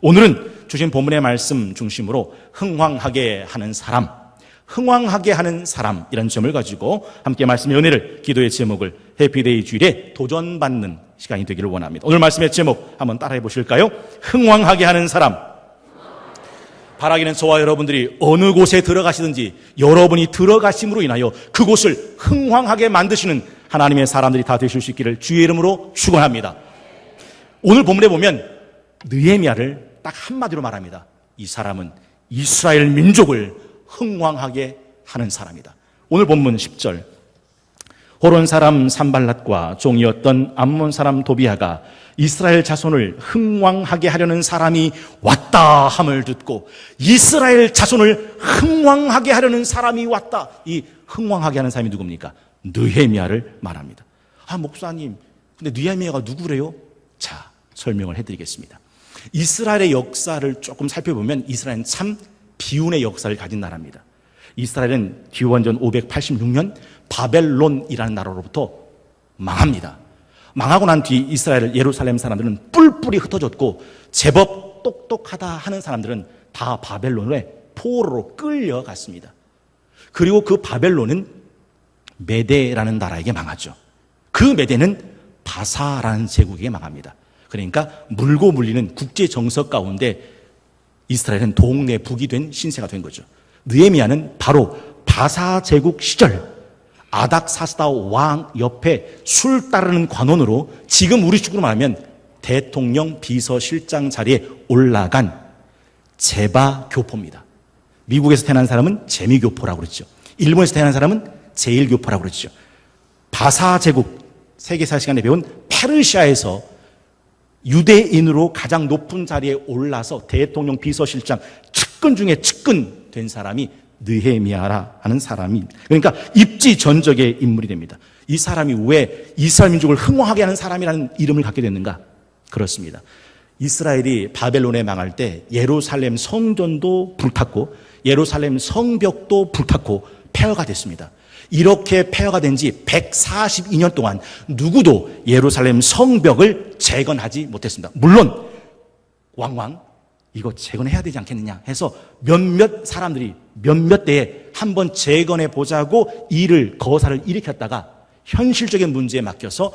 오늘은 주신 본문의 말씀 중심으로 흥왕하게 하는 사람, 흥왕하게 하는 사람이라는 점을 가지고 함께 말씀의 은혜를, 기도의 제목을 해피데이 주일에 도전받는 시간이 되기를 원합니다. 오늘 말씀의 제목 한번 따라해 보실까요? 흥왕하게 하는 사람. 바라기는 저와 여러분들이 어느 곳에 들어가시든지 여러분이 들어가심으로 인하여 그곳을 흥왕하게 만드시는 하나님의 사람들이 다 되실 수 있기를 주의 이름으로 축원합니다. 오늘 본문에 보면 느헤미야를 딱 한마디로 말합니다. 이 사람은 이스라엘 민족을 흥왕하게 하는 사람이다. 오늘 본문 10절, 호론 사람 산발랏과 종이었던 암몬 사람 도비아가 이스라엘 자손을 흥왕하게 하려는 사람이 왔다 함을 듣고, 이스라엘 자손을 흥왕하게 하려는 사람이 왔다. 이 흥왕하게 하는 사람이 누굽니까? 느헤미야를 말합니다. 아, 목사님, 근데 느헤미야가 누구래요? 자, 설명을 해드리겠습니다. 이스라엘의 역사를 조금 살펴보면 이스라엘은 참 비운의 역사를 가진 나라입니다. 이스라엘은 기원전 586년 바벨론이라는 나라로부터 망합니다. 망하고 난 뒤 이스라엘 예루살렘 사람들은 뿔뿔이 흩어졌고, 제법 똑똑하다 하는 사람들은 다 바벨론의 포로로 끌려갔습니다. 그리고 그 바벨론은 메데라는 나라에게 망하죠. 그 메데는 바사라는 제국에게 망합니다. 그러니까 물고 물리는 국제 정석 가운데 이스라엘은 동네 북이 된 신세가 된 거죠. 느헤미야는 바로 바사 제국 시절 아닥사스다 왕 옆에 술 따르는 관원으로, 지금 우리 식으로 말하면 대통령 비서실장 자리에 올라간 제바교포입니다. 미국에서 태어난 사람은 재미교포라고 그러죠. 일본에서 태어난 사람은 제일교포라고 그러죠. 바사 제국, 세계사 시간에 배운 페르시아에서 유대인으로 가장 높은 자리에 올라서 대통령 비서실장 측근 중에 측근 된 사람이 느헤미야라 하는 사람이, 그러니까 입지전적의 인물이 됩니다. 이 사람이 왜 이스라엘 민족을 흥왕하게 하는 사람이라는 이름을 갖게 됐는가? 그렇습니다. 이스라엘이 바벨론에 망할 때 예루살렘 성전도 불탔고 예루살렘 성벽도 불탔고 폐허가 됐습니다. 이렇게 폐허가 된 지 142년 동안 누구도 예루살렘 성벽을 재건하지 못했습니다. 물론 왕왕 이거 재건해야 되지 않겠느냐 해서 몇몇 사람들이 몇몇 때에 한번 재건해 보자고 거사를 일으켰다가 현실적인 문제에 맡겨서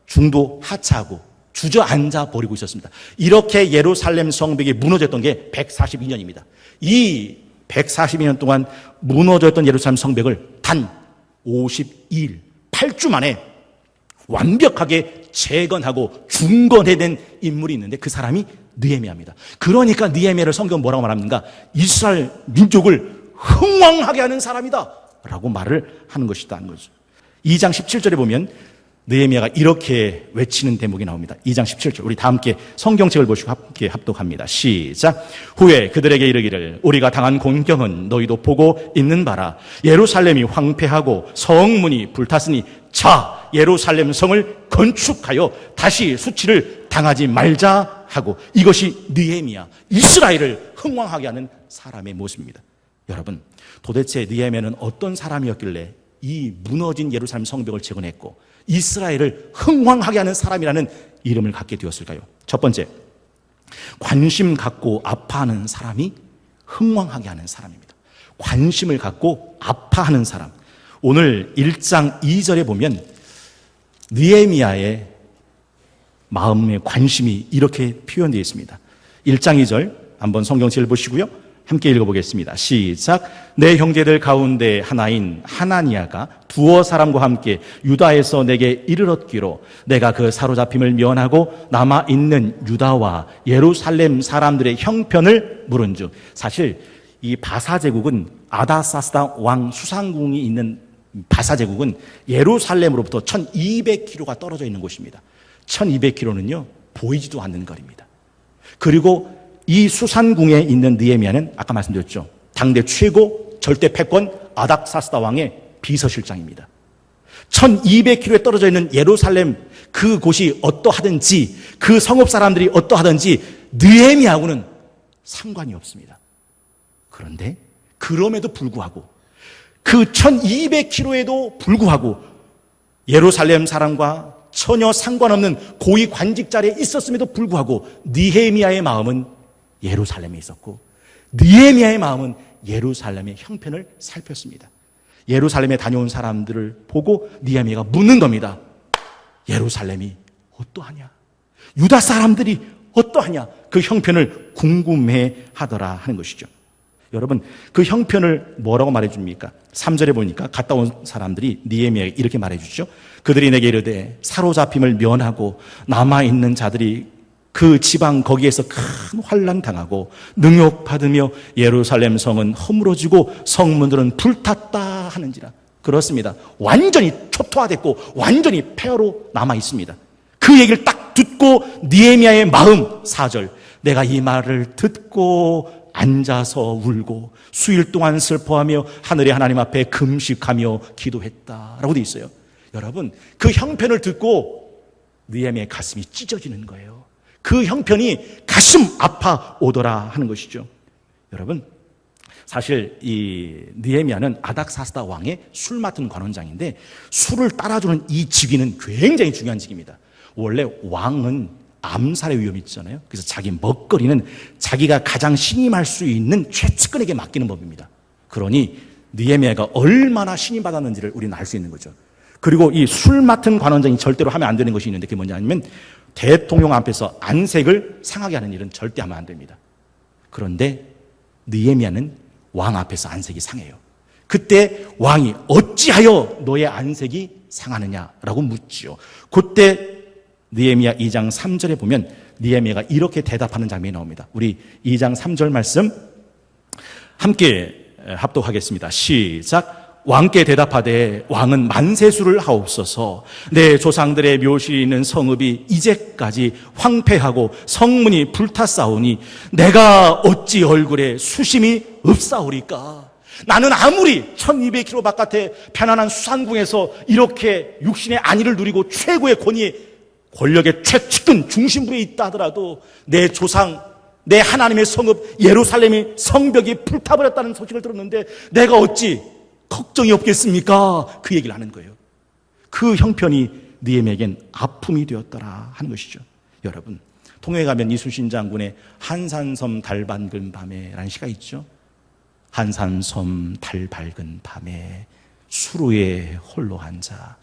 중도 하차하고 주저앉아 버리고 있었습니다. 이렇게 예루살렘 성벽이 무너졌던 게 142년입니다. 이 142년 동안 무너졌던 예루살렘 성벽을 단 52일, 8주 만에 완벽하게 재건하고 중건해낸 인물이 있는데 그 사람이 느헤미야입니다. 그러니까 느헤미야를 성경은 뭐라고 말합니까? 이스라엘 민족을 흥왕하게 하는 사람이다 라고 말을 하는 것이다는 거죠. 2장 17절에 보면 느헤미야가 이렇게 외치는 대목이 나옵니다. 2장 17절, 우리 다 함께 성경책을 보시고 함께 합독합니다. 시작. 후에 그들에게 이르기를 우리가 당한 공경은 너희도 보고 있는 바라. 예루살렘이 황폐하고 성문이 불탔으니 자, 예루살렘 성을 건축하여 다시 수치를 당하지 말자 하고, 이것이 느헤미야, 이스라엘을 흥왕하게 하는 사람의 모습입니다. 여러분, 도대체 느헤미야는 어떤 사람이었길래 이 무너진 예루살렘 성벽을 재건했고 이스라엘을 흥왕하게 하는 사람이라는 이름을 갖게 되었을까요? 첫 번째, 관심 갖고 아파하는 사람이 흥왕하게 하는 사람입니다. 관심을 갖고 아파하는 사람. 오늘 1장 2절에 보면 느헤미야의 마음의 관심이 이렇게 표현되어 있습니다. 1장 2절 한번 성경책을 보시고요, 함께 읽어보겠습니다. 시작. 내 형제들 가운데 하나인 하나니아가 두어 사람과 함께 유다에서 내게 이르렀기로 내가 그 사로잡힘을 면하고 남아있는 유다와 예루살렘 사람들의 형편을 물은즉. 사실 이 바사 제국은 아다사스다 왕 수상궁이 있는 바사 제국은 예루살렘으로부터 1200km가 떨어져 있는 곳입니다. 1200km는요 보이지도 않는 거리입니다. 그리고 이 수산궁에 있는 느헤미야는 아까 말씀드렸죠, 당대 최고 절대 패권 아닥사스다 왕의 비서실장입니다. 1200km에 떨어져 있는 예루살렘 그 곳이 어떠하든지, 그 성읍 사람들이 어떠하든지 느헤미야하고는 상관이 없습니다. 그런데 그럼에도 불구하고, 그 1200km에도 불구하고 예루살렘 사람과 전혀 상관없는 고위 관직 자리에 있었음에도 불구하고 느헤미야의 마음은 예루살렘에 있었고 느헤미야의 마음은 예루살렘의 형편을 살폈습니다. 예루살렘에 다녀온 사람들을 보고 느헤미야가 묻는 겁니다. 예루살렘이 어떠하냐? 유다 사람들이 어떠하냐? 그 형편을 궁금해 하더라 하는 것이죠. 여러분, 그 형편을 뭐라고 말해줍니까? 3절에 보니까 갔다 온 사람들이 느헤미야에게 이렇게 말해주죠. 그들이 내게 이르되 사로잡힘을 면하고 남아있는 자들이 그 지방 거기에서 큰 환난 당하고 능욕받으며 예루살렘 성은 허물어지고 성문들은 불탔다 하는지라. 그렇습니다. 완전히 초토화됐고 완전히 폐허로 남아있습니다. 그 얘기를 딱 듣고 느헤미야의 마음, 4절, 내가 이 말을 듣고 앉아서 울고 수일 동안 슬퍼하며 하늘의 하나님 앞에 금식하며 기도했다라고 되어 있어요. 여러분, 그 형편을 듣고 느헤미야의 가슴이 찢어지는 거예요. 그 형편이 가슴 아파 오더라 하는 것이죠. 여러분, 사실 이 느헤미야는 아닥사스다 왕의 술 맡은 관원장인데 술을 따라주는 이 직위는 굉장히 중요한 직위입니다. 원래 왕은 암살의 위험이 있잖아요. 그래서 자기 먹거리는 자기가 가장 신임할 수 있는 최측근에게 맡기는 법입니다. 그러니 느헤미야가 얼마나 신임받았는지를 우리는 알 수 있는 거죠. 그리고 이 술 맡은 관원장이 절대로 하면 안 되는 것이 있는데 그게 뭐냐면 대통령 앞에서 안색을 상하게 하는 일은 절대 하면 안 됩니다. 그런데 느헤미야는 왕 앞에서 안색이 상해요. 그때 왕이 어찌하여 너의 안색이 상하느냐라고 묻지요. 그때 느헤미야 2장 3절에 보면 느헤미야가 이렇게 대답하는 장면이 나옵니다. 우리 2장 3절 말씀 함께 합독하겠습니다. 시작. 왕께 대답하되 왕은 만세수를 하옵소서. 내 조상들의 묘실이 있는 성읍이 이제까지 황폐하고 성문이 불탔사오니 내가 어찌 얼굴에 수심이 없사오리까. 나는 아무리 1200km 바깥에 편안한 수산궁에서 이렇게 육신의 안위를 누리고 최고의 권력의 최측근 중심부에 있다 하더라도 내 조상, 내 하나님의 성읍 예루살렘이 성벽이 불타버렸다는 소식을 들었는데 내가 어찌 걱정이 없겠습니까? 그 얘기를 하는 거예요. 그 형편이 느헤미야에겐 아픔이 되었더라 하는 것이죠. 여러분, 통영에 가면 이순신 장군의 한산섬 달 밝은 밤에라는 시가 있죠. 한산섬 달 밝은 밤에 수로에 홀로 앉아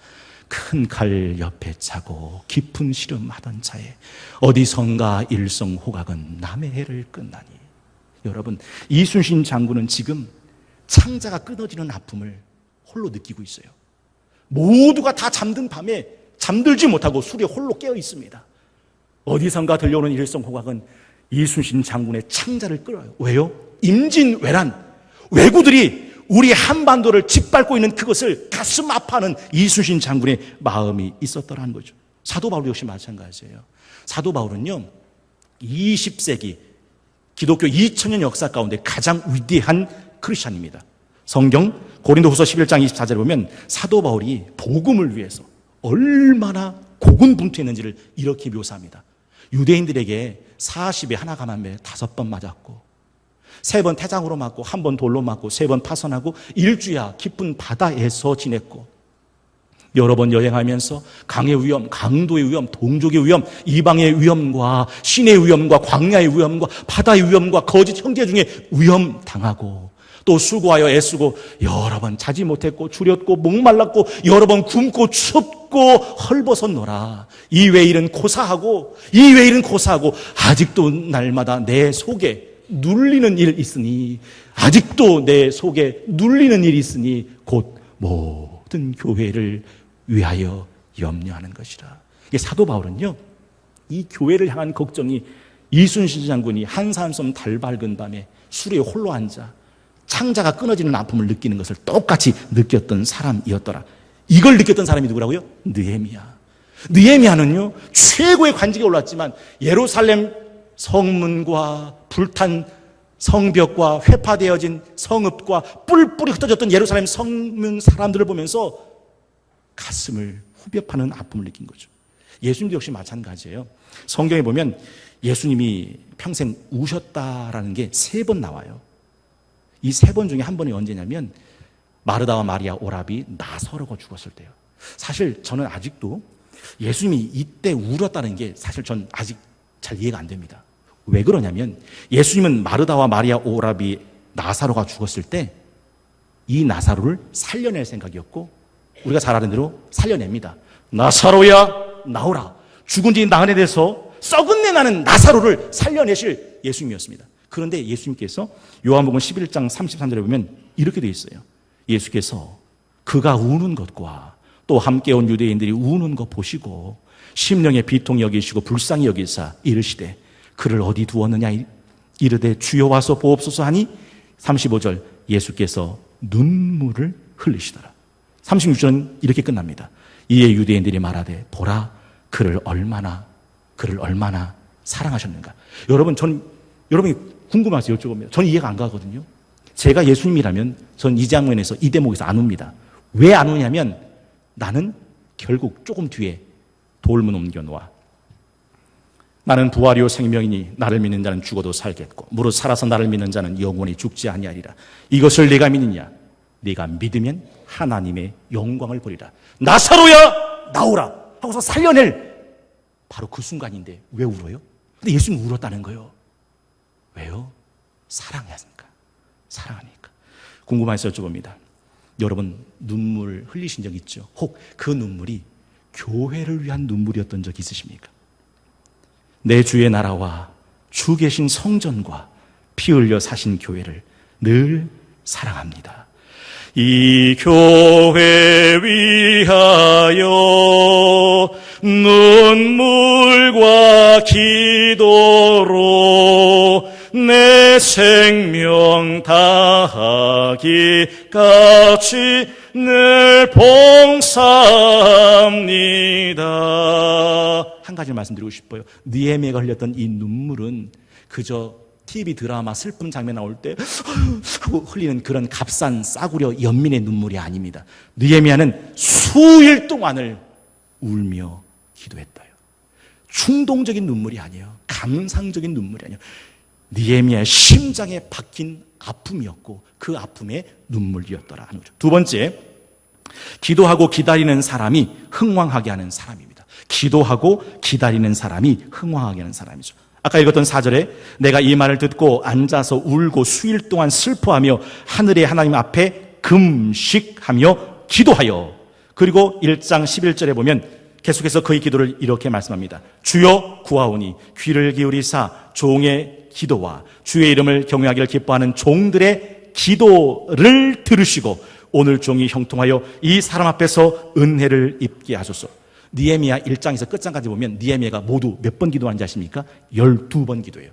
큰 칼 옆에 차고 깊은 시름하던 차에 어디선가 일성호각은 남의 해를 끝나니. 여러분, 이순신 장군은 지금 창자가 끊어지는 아픔을 홀로 느끼고 있어요. 모두가 다 잠든 밤에 잠들지 못하고 술에 홀로 깨어 있습니다. 어디선가 들려오는 일성호각은 이순신 장군의 창자를 끌어요. 왜요? 임진왜란, 왜구들이 우리 한반도를 짓밟고 있는 그것을 가슴 아파하는 이순신 장군의 마음이 있었더라는 거죠. 사도 바울 역시 마찬가지예요. 사도 바울은요, 20세기 기독교 2000년 역사 가운데 가장 위대한 크리스찬입니다. 성경 고린도후서 11장 24절에 보면 사도 바울이 복음을 위해서 얼마나 고군분투했는지를 이렇게 묘사합니다. 유대인들에게 40에 하나 감한매 5번 맞았고 3번 태장으로 맞고 1번 돌로 맞고 3번 파선하고 일주야 깊은 바다에서 지냈고 여러 번 여행하면서 강의 위험, 강도의 위험, 동족의 위험, 이방의 위험과 신의 위험과 광야의 위험과 바다의 위험과 거짓 형제 중에 위험 당하고 또 수고하여 애쓰고 여러 번 자지 못했고 주렸고 목말랐고 여러 번 굶고 춥고 헐벗었노라. 이 외일은 고사하고 이 외일은 고사하고 아직도 날마다 내 속에 눌리는 일 있으니 아직도 내 속에 눌리는 일이 있으니 곧 모든 교회를 위하여 염려하는 것이라. 이게 사도 바울은요, 이 교회를 향한 걱정이 이순신 장군이 한산섬 달 밝은 밤에 수레에 홀로 앉아 창자가 끊어지는 아픔을 느끼는 것을 똑같이 느꼈던 사람이었더라. 이걸 느꼈던 사람이 누구라고요? 느헤미야. 느헤미야는요, 최고의 관직에 올랐지만 예루살렘 성문과 불탄 성벽과 회파되어진 성읍과 뿔뿔이 흩어졌던 예루살렘 성문 사람들을 보면서 가슴을 후벼 파는 아픔을 느낀 거죠. 예수님도 역시 마찬가지예요. 성경에 보면 예수님이 평생 우셨다라는 게 3번 나와요. 이 3번 중에 한 번이 언제냐면 마르다와 마리아 오라비 나사로가 죽었을 때요. 사실 저는 아직도 예수님이 이때 울었다는 게 사실 전 아직 잘 이해가 안 됩니다. 왜 그러냐면 예수님은 마르다와 마리아 오라비 나사로가 죽었을 때 이 나사로를 살려낼 생각이었고 우리가 잘 아는 대로 살려냅니다. 나사로야 나오라. 죽은 지 나흘에 대해서 썩은 내 나는 나사로를 살려내실 예수님이었습니다. 그런데 예수님께서 요한복음 11장 33절에 보면 이렇게 되어 있어요. 예수께서 그가 우는 것과 또 함께 온 유대인들이 우는 것 보시고 심령의 비통이 여기시고 불쌍히 여기사 이르시되 그를 어디 두었느냐 이르되 주여 와서 보옵소서 하니 35절 예수께서 눈물을 흘리시더라. 36절은 이렇게 끝납니다. 이에 유대인들이 말하되 보라 그를 얼마나 사랑하셨는가. 여러분이 궁금하세요? 여쭤보면 저는 이해가 안 가거든요. 제가 예수님이라면 전 이 장면에서 이 대목에서 안 웁니다. 왜 안 우냐면 나는 결국 조금 뒤에 돌문 옮겨놓아 나는 부활이요 생명이니 나를 믿는 자는 죽어도 살겠고 무릇 살아서 나를 믿는 자는 영원히 죽지 아니하리라. 이것을 네가 믿느냐? 네가 믿으면 하나님의 영광을 보리라. 나사로야 나오라 하고서 살려낼 바로 그 순간인데 왜 울어요? 근데 예수님은 울었다는 거예요. 왜요? 사랑하니까. 사랑하니까. 궁금해서 여쭤봅니다. 여러분 눈물 흘리신 적 있죠? 혹 그 눈물이 교회를 위한 눈물이었던 적 있으십니까? 내 주의 나라와 주 계신 성전과 피 흘려 사신 교회를 늘 사랑합니다. 이 교회 위하여 눈물과 기도로 내 생명 다하기까지 늘 봉사합니다. 한 가지 말씀드리고 싶어요. 느헤미야가 흘렸던 이 눈물은 그저 TV 드라마 슬픈 장면 나올 때 하고 흘리는 그런 값싼 싸구려 연민의 눈물이 아닙니다. 느헤미야는 수일 동안을 울며 기도했다요. 충동적인 눈물이 아니에요. 감상적인 눈물이 아니에요. 느헤미야의 심장에 박힌 아픔이었고 그 아픔의 눈물이었더라 하는 거죠. 두 번째, 기도하고 기다리는 사람이 흥왕하게 하는 사람입니다. 기도하고 기다리는 사람이 흥왕하게 하는 사람이죠. 아까 읽었던 4절에 내가 이 말을 듣고 앉아서 울고 수일 동안 슬퍼하며 하늘의 하나님 앞에 금식하며 기도하여. 그리고 1장 11절에 보면 계속해서 그의 기도를 이렇게 말씀합니다. 주여 구하오니 귀를 기울이사 종의 기도와 주의 이름을 경외하기를 기뻐하는 종들의 기도를 들으시고 오늘 종이 형통하여 이 사람 앞에서 은혜를 입게 하소서. 느헤미야 1장에서 끝장까지 보면 느헤미야가 모두 몇 번 기도하는지 아십니까? 12번 기도해요.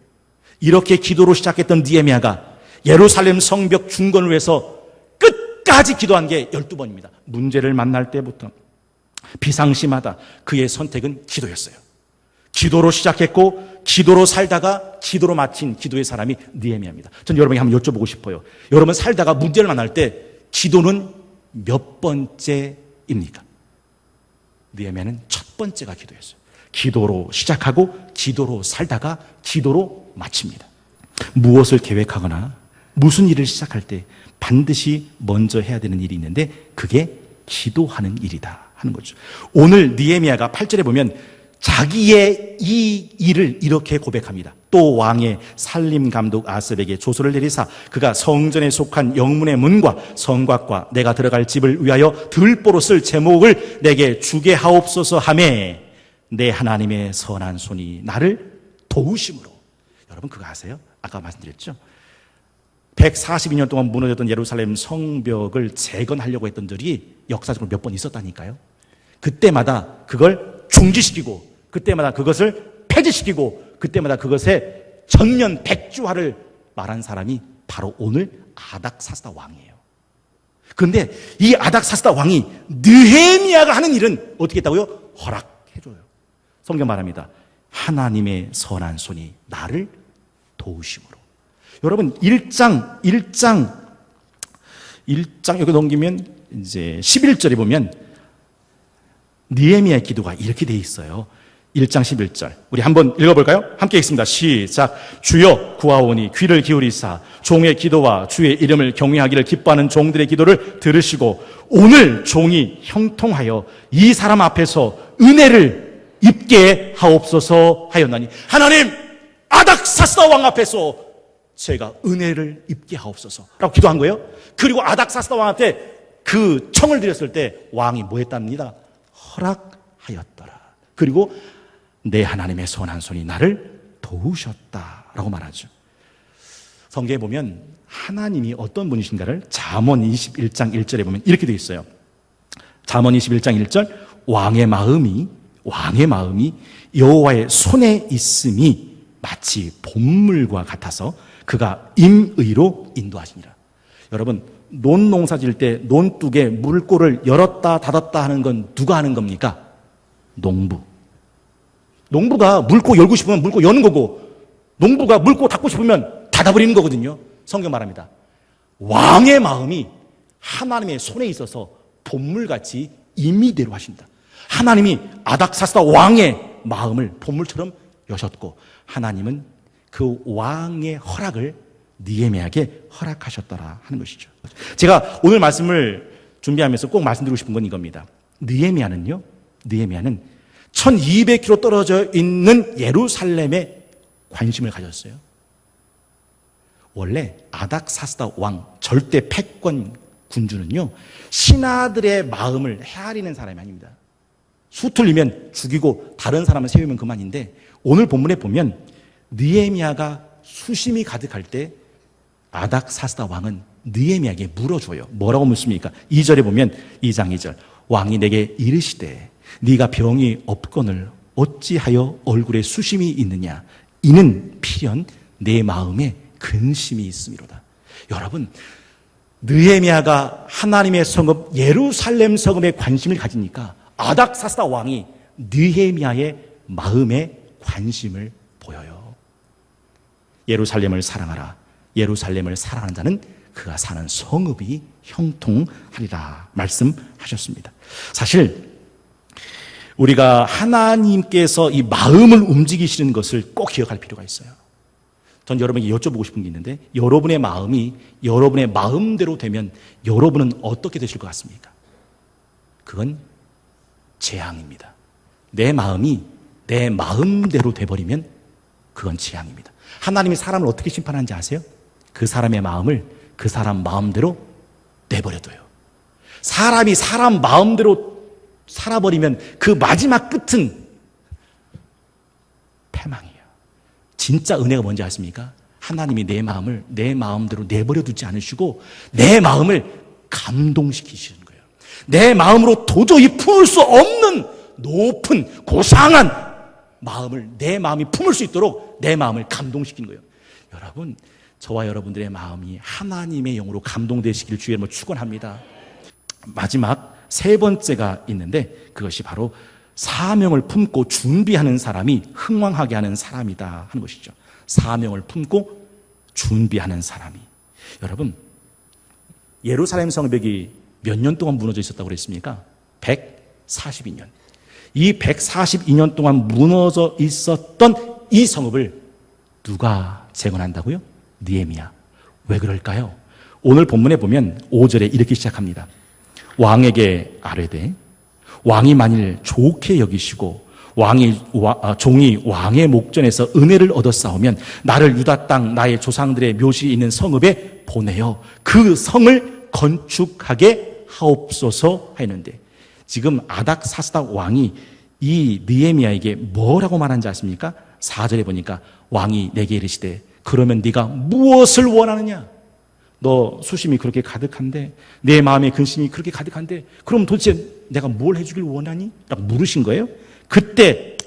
이렇게 기도로 시작했던 느헤미야가 예루살렘 성벽 중건을 위해서 끝까지 기도한 게 12번입니다. 문제를 만날 때부터 비상시마다 그의 선택은 기도였어요. 기도로 시작했고 기도로 살다가 기도로 마친 기도의 사람이 느헤미야입니다. 전 여러분에게 한번 여쭤보고 싶어요. 여러분 살다가 문제를 만날 때 기도는 몇 번째입니까? 느헤미야는 첫 번째가 기도였어요. 기도로 시작하고 기도로 살다가 기도로 마칩니다. 무엇을 계획하거나 무슨 일을 시작할 때 반드시 먼저 해야 되는 일이 있는데 그게 기도하는 일이다 하는 거죠. 오늘 느헤미야가 8절에 보면 자기의 이 일을 이렇게 고백합니다. 또 왕의 살림 감독 아스백에 조서를 내리사 그가 성전에 속한 영문의 문과 성곽과 내가 들어갈 집을 위하여 들보로 쓸 제목을 내게 주게 하옵소서 하매 내 하나님의 선한 손이 나를 도우심으로. 여러분 그거 아세요? 아까 말씀드렸죠? 142년 동안 무너졌던 예루살렘 성벽을 재건하려고 했던 적이 역사적으로 몇 번 있었다니까요. 그때마다 그걸 중지시키고 그때마다 그것을 폐지시키고 그때마다 그것의 전면 백주화를 말한 사람이 바로 오늘 아닥사스다 왕이에요. 그런데 이 아닥사스다 왕이 느헤미야가 하는 일은 어떻게 했다고요? 허락해줘요. 성경 말합니다. 하나님의 선한 손이 나를 도우심으로. 여러분 1장 여기 넘기면 이제 11절에 보면 느헤미야의 기도가 이렇게 돼 있어요. 1장 11절. 우리 한번 읽어볼까요? 함께 읽습니다. 시작. 주여 구하오니 귀를 기울이사 종의 기도와 주의 이름을 경외하기를 기뻐하는 종들의 기도를 들으시고 오늘 종이 형통하여 이 사람 앞에서 은혜를 입게 하옵소서 하였나니. 하나님, 아닥사스다 왕 앞에서 제가 은혜를 입게 하옵소서 라고 기도한 거예요. 그리고 아닥사스다 왕 앞에 그 청을 드렸을 때 왕이 뭐 했답니다? 허락하였더라. 그리고 내 하나님의 선한 손이 나를 도우셨다라고 말하죠. 성경에 보면 하나님이 어떤 분이신가를 잠언 21장 1절에 보면 이렇게 되어 있어요. 잠언 21장 1절 왕의 마음이 여호와의 손에 있음이 마치 봄물과 같아서 그가 임의로 인도하시니라. 여러분, 논농사 지을 때 논둑에 물골을 열었다 닫았다 하는 건 누가 하는 겁니까? 농부가 물고 열고 싶으면 물고 여는 거고, 농부가 물고 닫고 싶으면 닫아버리는 거거든요. 성경 말합니다. 왕의 마음이 하나님의 손에 있어서 봄물같이 임의대로 하신다. 하나님이 아닥사스다 왕의 마음을 봄물처럼 여셨고, 하나님은 그 왕의 허락을 느헤미야에게 허락하셨더라 하는 것이죠. 제가 오늘 말씀을 준비하면서 꼭 말씀드리고 싶은 건 이겁니다. 느헤미야는 1200km 떨어져 있는 예루살렘에 관심을 가졌어요. 원래 아닥사스다 왕 절대 패권 군주는요, 신하들의 마음을 헤아리는 사람이 아닙니다. 수틀리면 죽이고 다른 사람을 세우면 그만인데, 오늘 본문에 보면 느헤미야가 수심이 가득할 때 아닥사스다 왕은 느헤미야에게 물어줘요. 뭐라고 묻습니까? 2절에 보면 2장 2절 왕이 내게 이르시되 네가 병이 없거늘 어찌하여 얼굴에 수심이 있느냐? 이는 필연 내 마음에 근심이 있음이로다. 여러분, 느헤미야가 하나님의 성읍 예루살렘 성읍에 관심을 가지니까 아닥사스다 왕이 느헤미야의 마음에 관심을 보여요. 예루살렘을 사랑하라. 예루살렘을 사랑하는 자는 그가 사는 성읍이 형통하리라 말씀하셨습니다. 사실 우리가 하나님께서 이 마음을 움직이시는 것을 꼭 기억할 필요가 있어요. 전 여러분에게 여쭤보고 싶은 게 있는데, 여러분의 마음이 여러분의 마음대로 되면 여러분은 어떻게 되실 것 같습니까? 그건 재앙입니다. 내 마음이 내 마음대로 돼버리면 그건 재앙입니다. 하나님이 사람을 어떻게 심판하는지 아세요? 그 사람의 마음을 그 사람 마음대로 내버려둬요. 사람이 사람 마음대로 살아버리면 그 마지막 끝은 패망이에요. 진짜 은혜가 뭔지 아십니까? 하나님이 내 마음을 내 마음대로 내버려두지 않으시고 내 마음을 감동시키시는 거예요. 내 마음으로 도저히 품을 수 없는 높은 고상한 마음을 내 마음이 품을 수 있도록 내 마음을 감동시키는 거예요. 여러분, 저와 여러분들의 마음이 하나님의 영으로 감동되시기를 주의 이름으로 축원합니다. 마지막 세 번째가 있는데, 그것이 바로 사명을 품고 준비하는 사람이 흥왕하게 하는 사람이다 하는 것이죠. 사명을 품고 준비하는 사람이. 여러분, 예루살렘 성벽이 몇 년 동안 무너져 있었다고 그랬습니까? 142년. 이 142년 동안 무너져 있었던 이 성읍을 누가 재건한다고요? 느헤미야. 왜 그럴까요? 오늘 본문에 보면 5절에 이렇게 시작합니다. 왕에게 아뢰되 왕이 만일 좋게 여기시고 종이 왕의 목전에서 은혜를 얻었사오면 나를 유다 땅 나의 조상들의 묘실이 있는 성읍에 보내어 그 성을 건축하게 하옵소서 하였는데, 지금 아닥사스다 왕이 이 느헤미야에게 뭐라고 말한지 아십니까? 4절에 보니까 왕이 내게 이르시되 그러면 네가 무엇을 원하느냐? 너 수심이 그렇게 가득한데, 내 마음의 근심이 그렇게 가득한데, 그럼 도대체 내가 뭘 해주길 원하니? 라고 물으신 거예요. 그때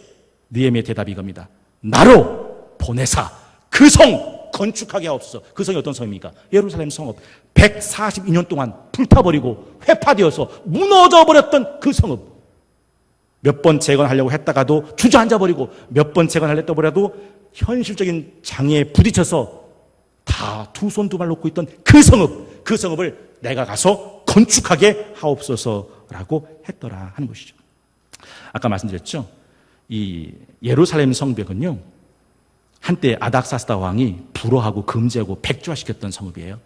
느헤미야의 대답이 이겁니다. 나로 보내사 그 성 건축하게 하옵소서. 그 성이 어떤 성입니까? 예루살렘 성읍. 142년 동안 불타버리고 회파되어서 무너져버렸던 그 성읍. 몇 번 재건하려고 했다가도 주저앉아버리고, 몇 번 재건하려고 해도 현실적인 장애에 부딪혀서 다 두 손 두 발 놓고 있던 그 성읍, 그 성읍을 내가 가서 건축하게 하옵소서라고 했더라 하는 것이죠. 아까 말씀드렸죠. 이 예루살렘 성벽은요, 한때 아닥사스다 왕이 불허하고 금지하고 백주화시켰던 성읍이에요.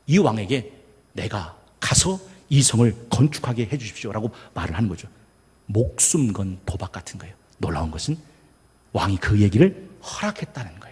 이 왕에게 내가 가서 이 성을 건축하게 해 주십시오라고 말을 하는 거죠. 목숨 건 도박 같은 거예요. 놀라운 것은 왕이 그 얘기를 허락했다는 거예요.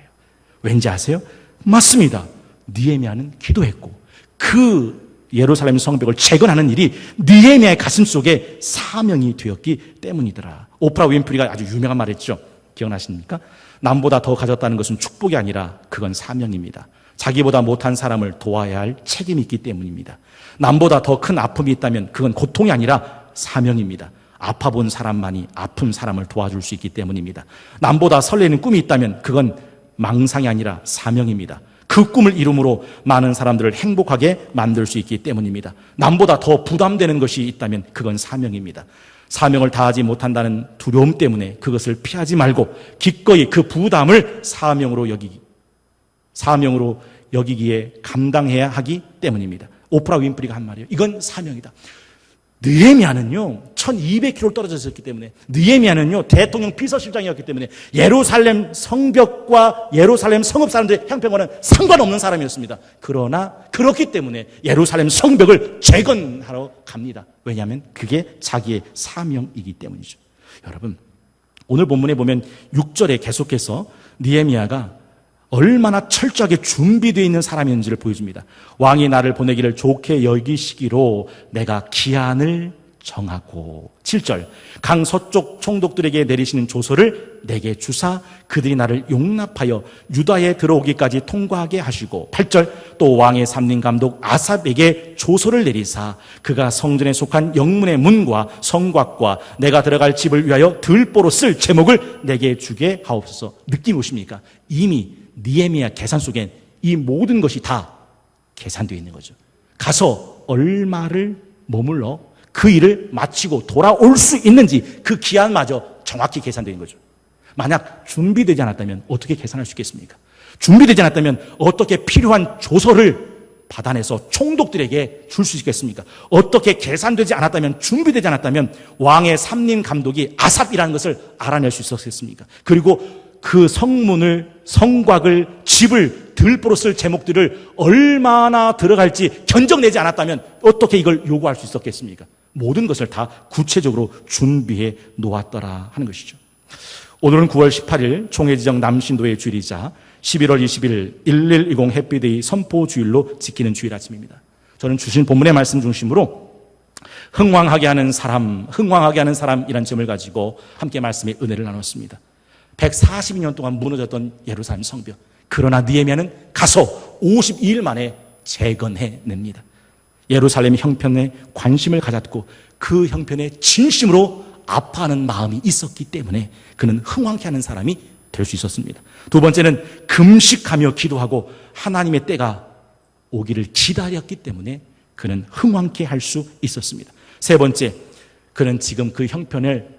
왠지 아세요? 맞습니다. 느헤미야는 기도했고 그 예루살렘 성벽을 재건하는 일이 느헤미야의 가슴 속에 사명이 되었기 때문이더라. 오프라 윈프리가 아주 유명한 말 했죠. 기억나십니까? 남보다 더 가졌다는 것은 축복이 아니라 그건 사명입니다. 자기보다 못한 사람을 도와야 할 책임이 있기 때문입니다. 남보다 더 큰 아픔이 있다면 그건 고통이 아니라 사명입니다. 아파본 사람만이 아픈 사람을 도와줄 수 있기 때문입니다. 남보다 설레는 꿈이 있다면 그건 망상이 아니라 사명입니다. 그 꿈을 이룸으로 많은 사람들을 행복하게 만들 수 있기 때문입니다. 남보다 더 부담되는 것이 있다면 그건 사명입니다. 사명을 다하지 못한다는 두려움 때문에 그것을 피하지 말고 기꺼이 그 부담을 사명으로 여기기에 감당해야 하기 때문입니다. 오프라 윈프리가 한 말이에요. 이건 사명이다. 느헤미야는요 1200km 떨어져 있었기 때문에, 느헤미야는요 대통령 비서실장이었기 때문에 예루살렘 성벽과 예루살렘 성읍 사람들의 형편과는 상관없는 사람이었습니다. 그러나 그렇기 때문에 예루살렘 성벽을 재건하러 갑니다. 왜냐하면 그게 자기의 사명이기 때문이죠. 여러분, 오늘 본문에 보면 6절에 계속해서 느헤미야가 얼마나 철저하게 준비되어 있는 사람인지를 보여줍니다. 왕이 나를 보내기를 좋게 여기시기로 내가 기한을 정하고, 7절, 강 서쪽 총독들에게 내리시는 조서를 내게 주사 그들이 나를 용납하여 유다에 들어오기까지 통과하게 하시고, 8절, 또 왕의 삼림 감독 아삽에게 조서를 내리사 그가 성전에 속한 영문의 문과 성곽과 내가 들어갈 집을 위하여 들보로 쓸 제목을 내게 주게 하옵소서. 느낌 오십니까? 이미 느헤미야 계산 속엔 이 모든 것이 다 계산되어 있는 거죠. 가서 얼마를 머물러 그 일을 마치고 돌아올 수 있는지 그 기한마저 정확히 계산되어 있는 거죠. 만약 준비되지 않았다면 어떻게 계산할 수 있겠습니까? 준비되지 않았다면 어떻게 필요한 조서를 받아내서 총독들에게 줄 수 있겠습니까? 어떻게 계산되지 않았다면, 준비되지 않았다면 왕의 삼림 감독이 아삽이라는 것을 알아낼 수 있었겠습니까? 그리고 그 성문을, 성곽을, 집을, 들보로 쓸 제목들을 얼마나 들어갈지 견적내지 않았다면 어떻게 이걸 요구할 수 있었겠습니까? 모든 것을 다 구체적으로 준비해 놓았더라 하는 것이죠. 오늘은 9월 18일 총회지정 남신도의 주일이자 11월 20일 1120 해피데이 선포주일로 지키는 주일 아침입니다. 저는 주신 본문의 말씀 중심으로 흥왕하게 하는 사람이라는 점을 가지고 함께 말씀의 은혜를 나눴습니다. 142년 동안 무너졌던 예루살렘 성벽, 그러나 느헤미야는 가서 52일 만에 재건해냅니다. 예루살렘 형편에 관심을 가졌고 그 형편에 진심으로 아파하는 마음이 있었기 때문에 그는 흥왕케 하는 사람이 될 수 있었습니다. 두 번째는 금식하며 기도하고 하나님의 때가 오기를 기다렸기 때문에 그는 흥왕케 할 수 있었습니다. 세 번째, 그는 지금 그 형편을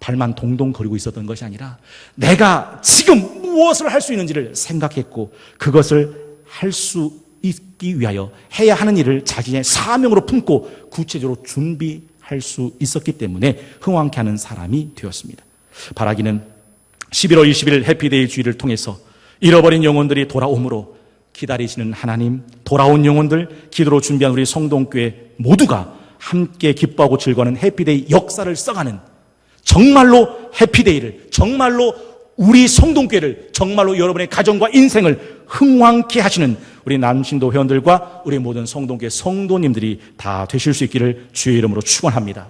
발만 동동 거리고 있었던 것이 아니라 내가 지금 무엇을 할 수 있는지를 생각했고 그것을 할 수 있기 위하여 해야 하는 일을 자기의 사명으로 품고 구체적으로 준비할 수 있었기 때문에 흥왕케 하는 사람이 되었습니다. 바라기는 11월 20일 해피데이 주일을 통해서 잃어버린 영혼들이 돌아오므로 기다리시는 하나님, 돌아온 영혼들, 기도로 준비한 우리 성동교회 모두가 함께 기뻐하고 즐거워하는 해피데이 역사를 써가는, 정말로 해피데이를, 정말로 우리 성동교회를, 정말로 여러분의 가정과 인생을 흥왕케 하시는 우리 남신도 회원들과 우리 모든 성동교회 성도님들이 다 되실 수 있기를 주의 이름으로 축원합니다.